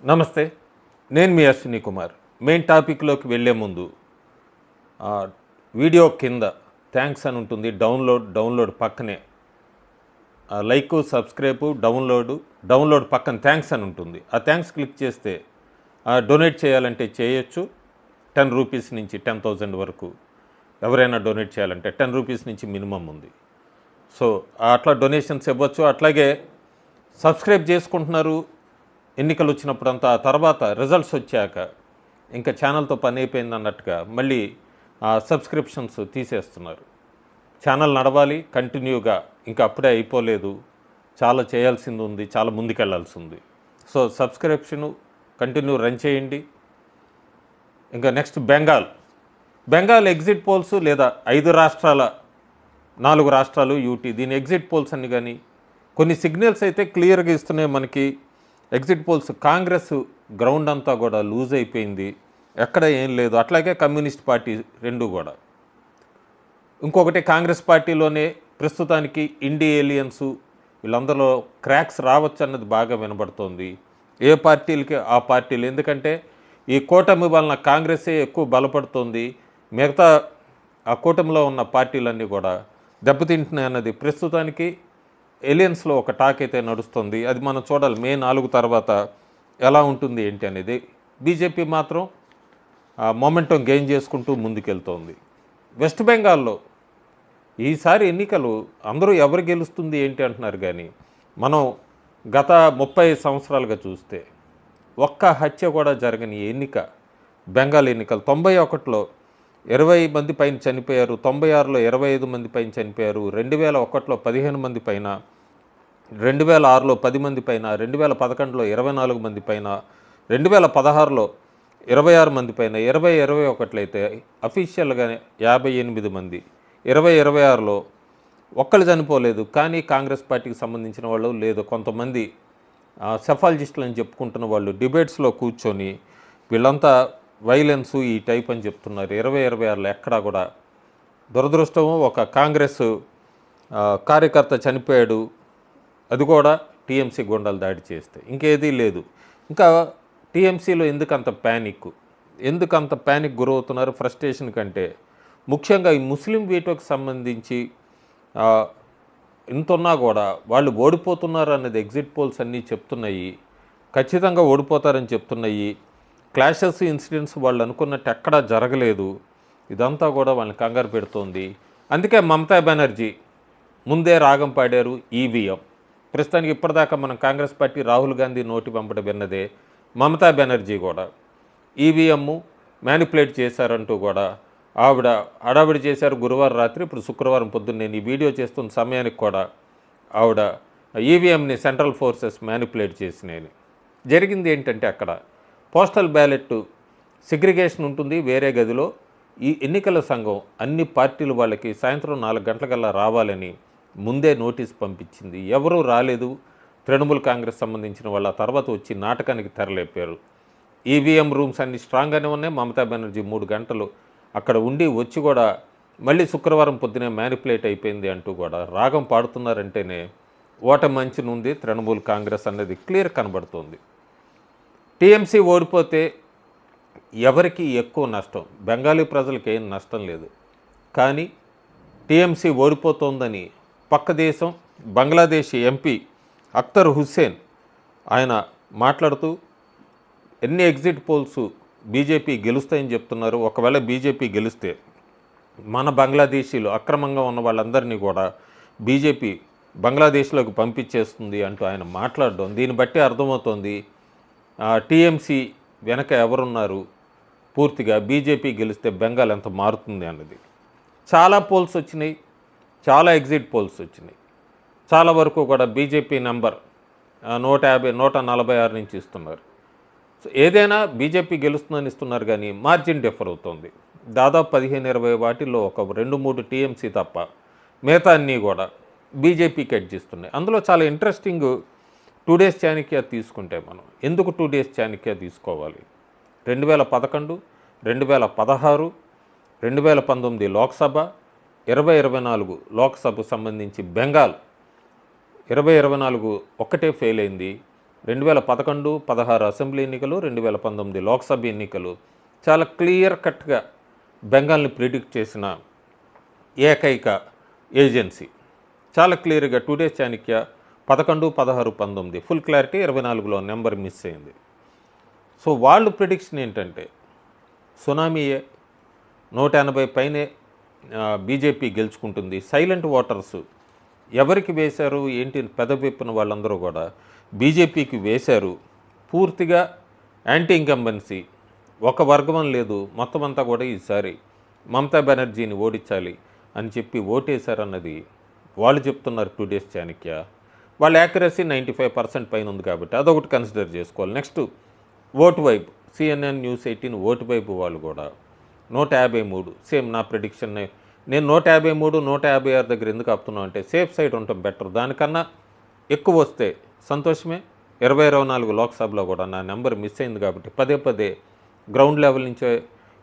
నమస్తే. నేను మీ అశ్విని కుమార్. మెయిన్ టాపిక్‌లోకి వెళ్ళే ముందు వీడియో కింద థాంక్స్ అని ఉంటుంది. డౌన్లోడ్ పక్కనే లైకు, సబ్స్క్రైబు, డౌన్లోడ్ పక్కన థాంక్స్ అని ఉంటుంది. ఆ థాంక్స్ క్లిక్ చేస్తే డొనేట్ చేయాలంటే చేయొచ్చు. 10 రూపీస్ నుంచి 10,000 వరకు ఎవరైనా డొనేట్ చేయాలంటే 10 రూపీస్ నుంచి మినిమం ఉంది. సో అట్లా డొనేషన్స్ ఇవ్వచ్చు. అట్లాగే సబ్స్క్రైబ్ చేసుకుంటున్నారు ఎన్నికలు వచ్చినప్పుడంతా. ఆ తర్వాత రిజల్ట్స్ వచ్చాక ఇంకా ఛానల్తో పని అయిపోయింది అన్నట్టుగా మళ్ళీ సబ్స్క్రిప్షన్స్ తీసేస్తున్నారు. ఛానల్ నడవాలి కంటిన్యూగా, ఇంకా అప్పుడే అయిపోలేదు, చాలా చేయాల్సింది ఉంది, చాలా ముందుకెళ్లాల్సి ఉంది. సో సబ్స్క్రిప్షను కంటిన్యూ రన్ చేయండి. ఇంకా నెక్స్ట్ బెంగాల్ ఎగ్జిట్ పోల్స్ లేదా 5 రాష్ట్రాల 4 రాష్ట్రాలు యూటీ, దీని ఎగ్జిట్ పోల్స్ అన్ని కానీ కొన్ని సిగ్నల్స్ అయితే క్లియర్గా ఇస్తున్నాయి మనకి. ఎగ్జిట్ పోల్స్ కాంగ్రెస్ గ్రౌండ్ అంతా కూడా లూజ్ అయిపోయింది, ఎక్కడ ఏం లేదు. అట్లాగే కమ్యూనిస్ట్ పార్టీ రెండు కూడా. ఇంకొకటి కాంగ్రెస్ పార్టీలోనే ప్రస్తుతానికి ఇండి ఏలియన్స్ వీళ్ళందరిలో క్రాక్స్ రావచ్చు అన్నది బాగా వినబడుతోంది. ఏ పార్టీలకి ఆ పార్టీలు, ఎందుకంటే ఈ కూటమి వలన కాంగ్రెసే ఎక్కువ బలపడుతోంది, మిగతా ఆ కూటమిలో ఉన్న పార్టీలన్నీ కూడా దెబ్బతింటున్నాయి అన్నది ప్రస్తుతానికి ఎలియన్స్లో ఒక టాక్ అయితే నడుస్తుంది. అది మనం చూడాలి మే 4 తర్వాత ఎలా ఉంటుంది ఏంటి అనేది. బీజేపీ మాత్రం మొమెంటం గెయిన్ చేసుకుంటూ ముందుకెళ్తోంది. వెస్ట్ బెంగాల్లో ఈసారి ఎన్నికలు అందరూ ఎవరు గెలుస్తుంది ఏంటి అంటున్నారు, కానీ మనం గత 30 సంవత్సరాలుగా చూస్తే ఒక్క హత్య కూడా జరగని ఎన్నిక బెంగాల్ ఎన్నికలు. 91లో 20 మంది పైన చనిపోయారు, 96లో 25 మంది పైన చనిపోయారు, 2001లో 15 మంది పైన, 2006లో 10 మంది పైన, 2011లో 24 మంది పైన, 2016లో 26 మంది పైన, 2021 అయితే అఫీషియల్గా 58 మంది, 2026లో ఒక్కళ్ళు చనిపోలేదు. కానీ కాంగ్రెస్ పార్టీకి సంబంధించిన వాళ్ళు లేదు, కొంతమంది సెఫాలజిస్టులు అని చెప్పుకుంటున్న వాళ్ళు డిబేట్స్లో కూర్చొని వీళ్ళంతా వైలెన్సు ఈ టైప్ అని చెప్తున్నారు. 2026లో ఎక్కడా కూడా దురదృష్టం, ఒక కాంగ్రెస్ కార్యకర్త చనిపోయాడు, అది కూడా టీఎంసీ గుండాలు దాడి చేస్తే. ఇంకేదీ లేదు. ఇంకా టీఎంసీలో ఎందుకంత ప్యానిక్ గురవుతున్నారు ఫ్రస్ట్రేషన్ కంటే ముఖ్యంగా ఈ ముస్లిం వీటోకి సంబంధించి ఇంతున్నా కూడా వాళ్ళు ఓడిపోతున్నారు అన్నది ఎగ్జిట్ పోల్స్ అన్నీ చెప్తున్నాయి. ఖచ్చితంగా ఓడిపోతారని చెప్తున్నాయి. క్లాషెస్ ఇన్సిడెంట్స్ వాళ్ళు అనుకున్నట్టు ఎక్కడా జరగలేదు. ఇదంతా కూడా వాళ్ళని కంగారు పెడుతోంది. అందుకే మమతా బెనర్జీ ముందే రాగం పాడారు ఈవీఎం. ప్రస్తుతానికి ఇప్పటిదాకా మనం కాంగ్రెస్ పార్టీ రాహుల్ గాంధీ నోటి వెంబడ విన్నదే, మమతా బెనర్జీ కూడా ఈవీఎం మ్యానిపులేట్ చేశారంటూ కూడా ఆవిడ హడావిడి చేశారు గురువారం రాత్రి. ఇప్పుడు శుక్రవారం పొద్దున్న నేను ఈ వీడియో చేస్తున్న సమయానికి కూడా ఆవిడ ఈవీఎంని సెంట్రల్ ఫోర్సెస్ మ్యానిపులేట్ చేసినాయని. జరిగింది ఏంటంటే అక్కడ పోస్టల్ బ్యాలెట్ సెగ్రిగేషన్ ఉంటుంది వేరే గదిలో. ఈ ఎన్నికల సంఘం అన్ని పార్టీలు వాళ్ళకి సాయంత్రం 4 గంటలకల్లా రావాలని ముందే నోటీస్ పంపించింది. ఎవరూ రాలేదు. తృణమూల్ కాంగ్రెస్ సంబంధించిన వాళ్ళ తర్వాత వచ్చి నాటకానికి తెరలేపారు. ఈవీఎం రూమ్స్ అన్ని స్ట్రాంగ్గానే ఉన్నాయి. మమతా బెనర్జీ 3 గంటలు అక్కడ ఉండి వచ్చి కూడా మళ్ళీ శుక్రవారం పొద్దునే మ్యానిపులేట్ అయిపోయింది అంటూ కూడా రాగం పాడుతున్నారంటేనే ఓటమి మంచినుంది తృణమూల్ కాంగ్రెస్ అన్నది క్లియర్ కనబడుతోంది. టీఎంసీ ఓడిపోతే ఎవరికి ఎక్కువ నష్టం? బెంగాలీ ప్రజలకి ఏం నష్టం లేదు. కానీ టీఎంసీ ఓడిపోతోందని పక్క దేశం బంగ్లాదేశ్ ఎంపీ అఖ్తర్ హుస్సేన్ ఆయన మాట్లాడుతూ ఎన్ని ఎగ్జిట్ పోల్స్ బీజేపీ గెలుస్తాయని చెప్తున్నారు. ఒకవేళ బీజేపీ గెలిస్తే మన బంగ్లాదేశీలు అక్రమంగా ఉన్న వాళ్ళందరినీ కూడా బీజేపీ బంగ్లాదేశ్లోకి పంపించేస్తుంది అంటూ ఆయన మాట్లాడడం, దీన్ని బట్టి అర్థమవుతోంది టీఎంసీ వెనక ఎవరున్నారు, పూర్తిగా బీజేపీ గెలిస్తే బెంగాల్ ఎంత మారుతుంది అన్నది. చాలా పోల్స్ వచ్చినాయి, చాలా ఎగ్జిట్ పోల్స్ వచ్చినాయి. చాలా వరకు కూడా బీజేపీ నెంబర్ 150, 146 నుంచి ఇస్తున్నారు. సో ఏదైనా బీజేపీ గెలుస్తుందని ఇస్తున్నారు, కానీ మార్జిన్ డిఫర్ అవుతుంది. దాదాపు 15-20 వాటిల్లో ఒక 2-3 టీఎంసీ తప్ప మిగతా అన్నీ కూడా బీజేపీకి ఎడ్జిస్తున్నాయి. అందులో చాలా ఇంట్రెస్టింగ్ 2 డేస్ చాణక్య తీసుకుంటే మనం ఎందుకు 2 డేస్ చాణక్య తీసుకోవాలి? 2011, 2016, 2019 లోక్సభ, 2024 లోక్సభకు సంబంధించి బెంగాల్ 2024 ఒక్కటే ఫెయిల్ అయింది. 2011, 16 అసెంబ్లీ ఎన్నికలు, 2019 లోక్సభ ఎన్నికలు చాలా క్లియర్ కట్గా బెంగాల్ని ప్రిడిక్ట్ చేసిన ఏకైక ఏజెన్సీ. చాలా క్లియర్గా టుడే చాణక్య 11, 16, 19 ఫుల్ క్లారిటీ, 24లో నెంబర్ మిస్ అయింది. సో వాళ్ళు ప్రిడిక్షన్ ఏంటంటే సునామీయే, 180 పైనే బీజేపీ గెలుచుకుంటుంది. సైలెంట్ ఓటర్స్ ఎవరికి వేశారు ఏంటి పెదవిప్పిన వాళ్ళందరూ కూడా బీజేపీకి వేశారు. పూర్తిగా యాంటీ ఇంకంబెన్సీ, ఒక వర్గం లేదు, మొత్తం అంతా కూడా ఈసారి మమతా బెనర్జీని ఓడించాలి అని చెప్పి ఓటేశారన్నది వాళ్ళు చెప్తున్నారు టుడేస్ చాణక్య. వాళ్ళ యాక్యురసీ 95% పైన ఉంది కాబట్టి అదొకటి కన్సిడర్ చేసుకోవాలి. నెక్స్ట్ ఓటు వైపు CNN News 18 ఓటు వైపు వాళ్ళు కూడా 153 సేమ్ నా ప్రిడిక్షన్. నేను 153, 156 దగ్గర ఎందుకు ఆపుతున్నాను అంటే సేఫ్ సైడ్ ఉండటం బెటర్. దానికన్నా ఎక్కువ వస్తే సంతోషమే. 24 లోక్సభలో కూడా నా నెంబర్ మిస్ అయింది కాబట్టి పదే పదే గ్రౌండ్ లెవెల్ నుంచే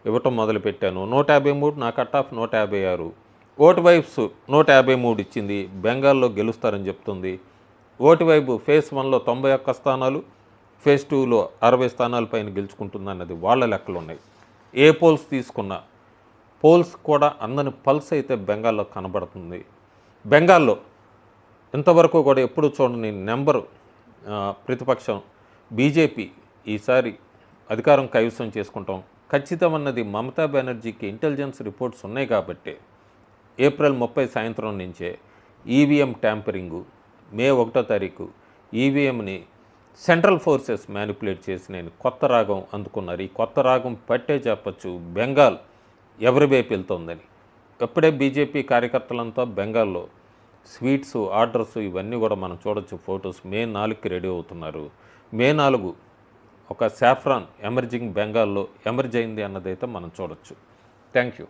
ఇవ్వటం మొదలుపెట్టాను. 153 నా కట్ ఆఫ్ 156. ఓటు వైబ్స్ 153 ఇచ్చింది, బెంగాల్లో గెలుస్తారని చెప్తుంది. ఓటు వైపు ఫేజ్ 1లో 91 స్థానాలు, ఫేజ్ 2లో 60 స్థానాల పైన గెలుచుకుంటుంది అన్నది వాళ్ళ లెక్కలు ఉన్నాయి. ఏ పోల్స్ తీసుకున్నా పోల్స్ కూడా అందని పల్స్ అయితే బెంగాల్లో కనబడుతుంది. బెంగాల్లో ఇంతవరకు కూడా ఎప్పుడు చూడని నెంబరు ప్రతిపక్షం బీజేపీ ఈసారి అధికారం కైవసం చేసుకుంటాం ఖచ్చితమన్నది మమతా బెనర్జీకి ఇంటెలిజెన్స్ రిపోర్ట్స్ ఉన్నాయి కాబట్టి ఏప్రిల్ 30 సాయంత్రం నుంచే ఈవీఎం ట్యాంపరింగు, మే 1వ తారీఖు ఈవీఎంని సెంట్రల్ ఫోర్సెస్ మ్యానిపులేట్ చేసి నేను కొత్త రాగం అందుకున్నారు. ఈ కొత్త రాగం పట్టే చెప్పచ్చు బెంగాల్ ఎవరి వైపు వెళ్తుందని. ఎప్పుడే బీజేపీ కార్యకర్తలంతా బెంగాల్లో స్వీట్స్ ఆర్డర్స్ ఇవన్నీ కూడా మనం చూడొచ్చు. ఫొటోస్ మే 4కి రెడీ అవుతున్నారు. మే 4 ఒక సాఫ్రాన్ ఎమర్జింగ్ బెంగాల్లో ఎమర్జ్ అయింది అన్నదైతే మనం చూడొచ్చు. Thank you.